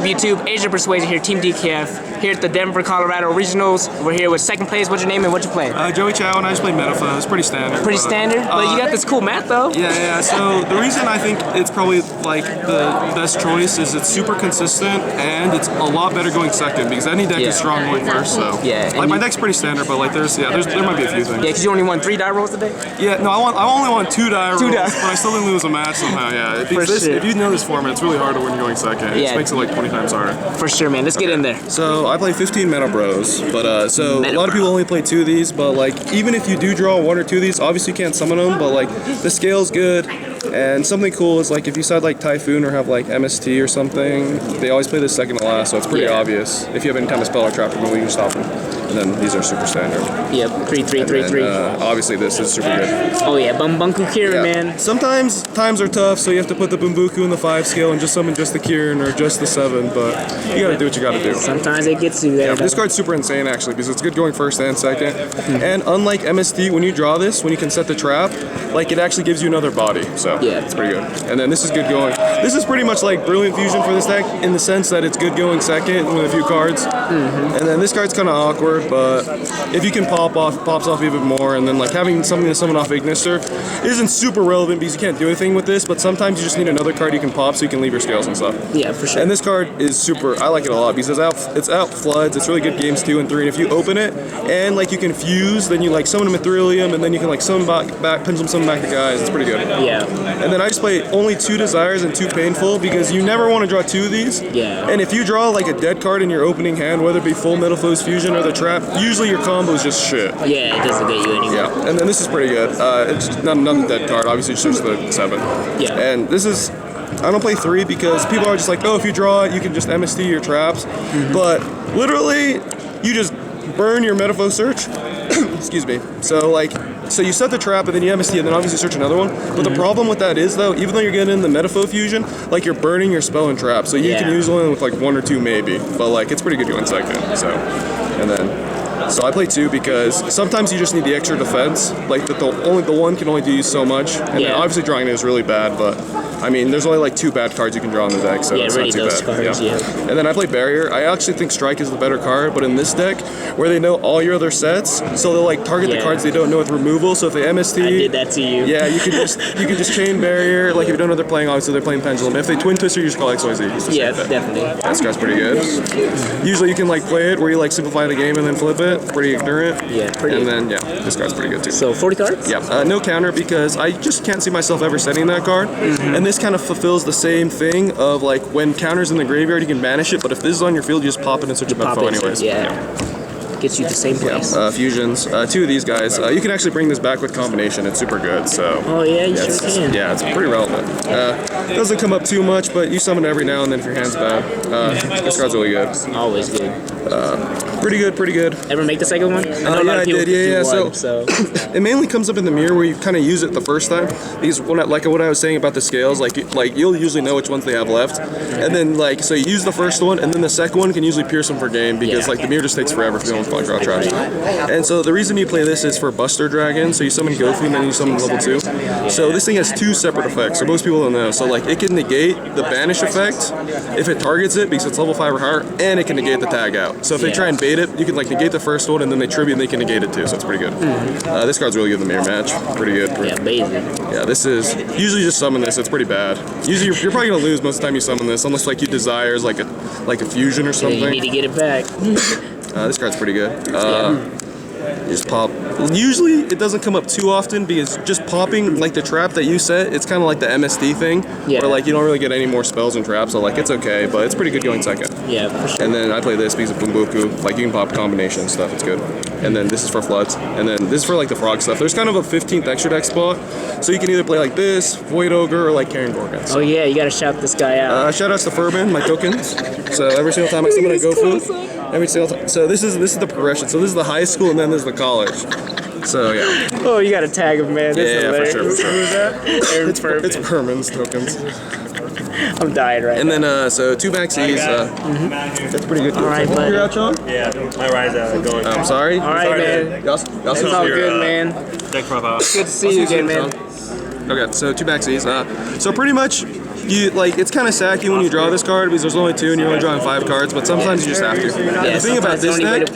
YouTube? Asian Persuasion here, Team DKF, here at the Denver, Colorado Regionals. We're here with second place. What's your name and what you play? Joey Chou, and I just play Metalfoes. It's pretty standard. Pretty standard? But you got this cool map though. Yeah. So the reason I think it's probably like the best choice is it's super consistent and it's a lot better going second because any deck is strong going first. So like my deck's pretty standard, but like there might be a few things. Yeah, because you only won 3 die rolls today. Yeah, no, I only won 2 die rolls, but I still didn't lose a match somehow. Yeah, if you know this format, it's really hard to win going second. It just makes it like 20 times harder. For sure, man. Let's get in there. So I play 15 Metal Bros, but a lot of people only play 2 of these. But like even if you do draw 1 or 2 of these, obviously you can't summon them. But like the scale's good. And something cool is like if you side like Typhoon or have like MST or something, they always play this second to last, so it's pretty obvious. If you have any kind of spell or trap removal, you can stop them. And then these are super standard. Yep, 3/3/3/3. Obviously this is super good. Oh yeah, Bumbuku Kirin, man. Sometimes times are tough, so you have to put the Bumbuku in the 5 scale and just summon just the Kirin or just the 7, but you gotta do what you gotta do. Sometimes it gets you there. Yeah, this card's super insane actually because it's good going first and second. And unlike MST, when you draw this, when you can set the trap, like it actually gives you another body. So yeah, it's pretty good. And then this is good going. This is pretty much like Brilliant Fusion for this deck in the sense that it's good going second with a few cards. And then this card's kind of awkward, but if you can pops off even more, and then like having something to summon off Ignister isn't super relevant because you can't do anything with this, but sometimes you just need another card you can pop so you can leave your scales and stuff. Yeah, for sure. And this card is super, I like it a lot because it's out floods, it's really good games 2 and 3, and if you open it and like you can fuse, then you like summon a Mithrilium, and then you can like summon back pendulum summon back the guys. It's pretty good. Yeah. And then I just play only 2 Desires and 2 Painful because you never want to draw 2 of these. Yeah. And if you draw like a dead card in your opening hand, whether it be full Metalfoes Fusion or the trap, usually your combo is just shit. Yeah, it doesn't get you anywhere. Yeah. And then this is pretty good. It's not a dead card. Obviously, it's just the 7. Yeah. And this is. I don't play 3 because people are just like, oh, if you draw it, you can just MST your traps. But literally, you just burn your Metalfoes search. Excuse me. So you set the trap and then you MST and then obviously search another one. But the problem with that is though, even though you're getting in the Metalfoes fusion, like you're burning your spell and trap. So you can use only with like 1 or 2 maybe. But like it's pretty good going second. So I play 2 because sometimes you just need the extra defense. Like the one can only do so much. And then obviously drawing it is really bad, but I mean, there's only like 2 bad cards you can draw in the deck, so it's not too bad. Cards, And then I play Barrier. I actually think Strike is the better card, but in this deck, where they know all your other sets, so they'll like target the cards they don't know with removal. So if they MST, I did that to you. Yeah, you can just chain Barrier. Like if you don't know they're playing, obviously they're playing Pendulum. If they Twin Twister, you just call XYZ. Yeah, definitely. This card's pretty good. Usually you can like play it where you like simplify the game and then flip it. Pretty ignorant. Yeah, pretty. And then this card's pretty good too. So 40 cards? Yeah, no counter because I just can't see myself ever setting that card. And this kind of fulfills the same thing of like when counters in the graveyard you can banish it, but if this is on your field you just pop it and search a Metalfoes anyways. Gets you the same place. Fusions. 2 of these guys. You can actually bring this back with combination. It's super good. So. Oh yeah, you sure can. Yeah, it's pretty relevant. Doesn't come up too much, but you summon it every now and then if your hand's bad. This card's really good. Always good. Pretty good. Ever make the second one? I did. Yeah. So it mainly comes up in the mirror where you kind of use it the first time because what I was saying about the scales, like you'll usually know which ones they have left, and then like so you use the first one, and then the second one can usually pierce them for game because like the mirror just takes forever if you don't draw traps. And so the reason you play this is for Buster Dragon. So you summon Gofu and then you summon level 2. So this thing has 2 separate effects. So most people don't know. So like it can negate the banish effect if it targets it because it's level 5 or higher, and it can negate the tag out. So if they try and bait it, you can like negate the first one and then they tribute and they can negate it too. So it's pretty good. This card's really good in the mirror match. Pretty good. Yeah, this is usually just summon this. It's pretty bad. Usually you're probably gonna lose most of the time you summon this unless like you desires like a fusion or something. You need to get it back. This card's pretty good. You just pop. Usually it doesn't come up too often because just popping like the trap that you set, it's kind of like the MSD thing where like you don't really get any more spells and traps, so like it's okay, but it's pretty good going second. Yeah, for sure. And then I play this because of Bumbuku. Like you can pop combination stuff, it's good. And then this is for floods, and then this is for like the frog stuff. There's kind of a 15th extra deck spot, so you can either play like this, Void Ogre, or like Karen Gorgon. Oh yeah, you gotta shout this guy out. Shout outs to Furban, my tokens. So every single time I summon a Gofu, every single time. So this is the progression. So this is the high school, and then there's the college. So yeah. Oh, you gotta tag him, man. Yeah, for sure. Who's that? It's Perman's tokens. I'm dying right and now. then, so 2 maxis. That's pretty good. All right, buddy. You're out, Sean? Yeah, my ride's going. I'm sorry. All right, man. It's all good, man. Deck profile. Good to see you again, man. Okay, so 2 maxis. So pretty much it's kind of sacky when you draw this card because there's only 2 and you're only drawing 5 cards, but sometimes you just have to. The thing about this deck,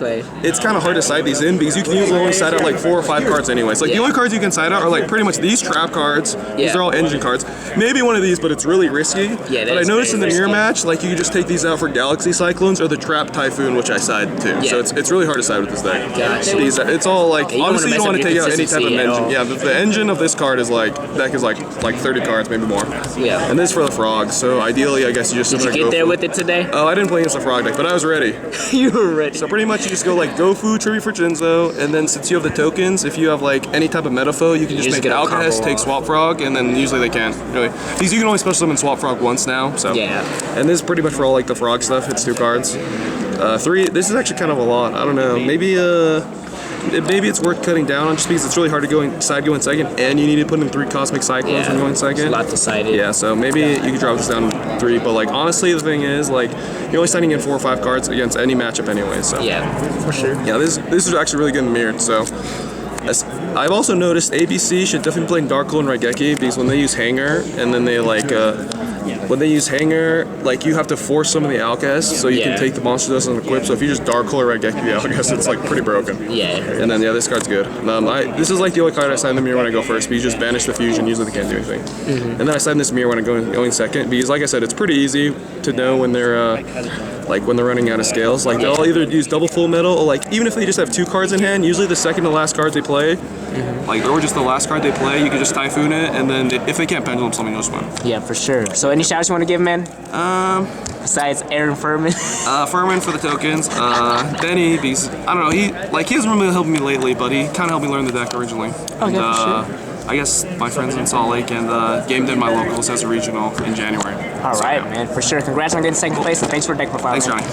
it's kind of hard to side these in because you can usually only side out like 4 or 5 cards anyways. Like the only cards you can side out are like pretty much these trap cards. These are all engine cards. Maybe one of these, but it's really risky. But I noticed in the mirror match, like you can just take these out for Galaxy Cyclones or the Trap Typhoon, which I side too. So it's really hard to side with this deck. It's all like honestly you don't want to take out any type of engine. Yeah, the engine of this card is like 30 cards, maybe more. Yeah. And this for the frogs. So ideally, I guess you just. Did you get there with it today? Oh, I didn't play against the frog deck, but I was ready. You were ready. So pretty much you just go like Gofu, Tribute for Jinzo, and then since you have the tokens, if you have like any type of Metalfoe, you can just make Alcahest, take Swap Frog, and then usually they can't really. These you can only special summon Swap Frog once now. So yeah. And this is pretty much for all like the frog stuff. It's 2 cards. 3. This is actually kind of a lot. I don't know. Maybe it's worth cutting down on just because it's really hard to go going second, and you need to put in 3 Cosmic Cyclones when going second. It's a lot to side in. Yeah, so maybe you can drop this down to 3, but like honestly, the thing is like you're only siding in 4 or 5 cards against any matchup anyway. So yeah, for sure. Yeah, this is actually really good in mirrored. So I've also noticed ABC should definitely play Dark Lord and Raigeki because when they use Hanger and then they like. When they use Hanger, like you have to force some of the Alcahest so you can take the monster dust and equip. So if you just Dark Hole or Raigeki the Alcahest, it's like pretty broken. Yeah. And then this card's good. This is like the only card I sign in the mirror when I go first, but you just banish the fusion. Usually they can't do anything. And then I sign this mirror when I going second because, like I said, it's pretty easy to know when they're when they're running out of scales. Like they'll either use double full metal or like even if they just have 2 cards in hand, usually the second to last cards they play. Like, or just the last card they play, you can just Typhoon it, and then if they can't Pendulum Summon, you'll just win. Yeah, for sure. So any shoutouts you want to give, man? Besides Aaron Furman? Furman for the tokens. Benny, because, I don't know, he hasn't really helped me lately, but he kind of helped me learn the deck originally. Okay, for sure. I guess my friends in Salt Lake and Game Dead my locals as a regional in January. All right, man, for sure. Congrats on getting second place, and thanks for deck profile. Thanks, Johnny.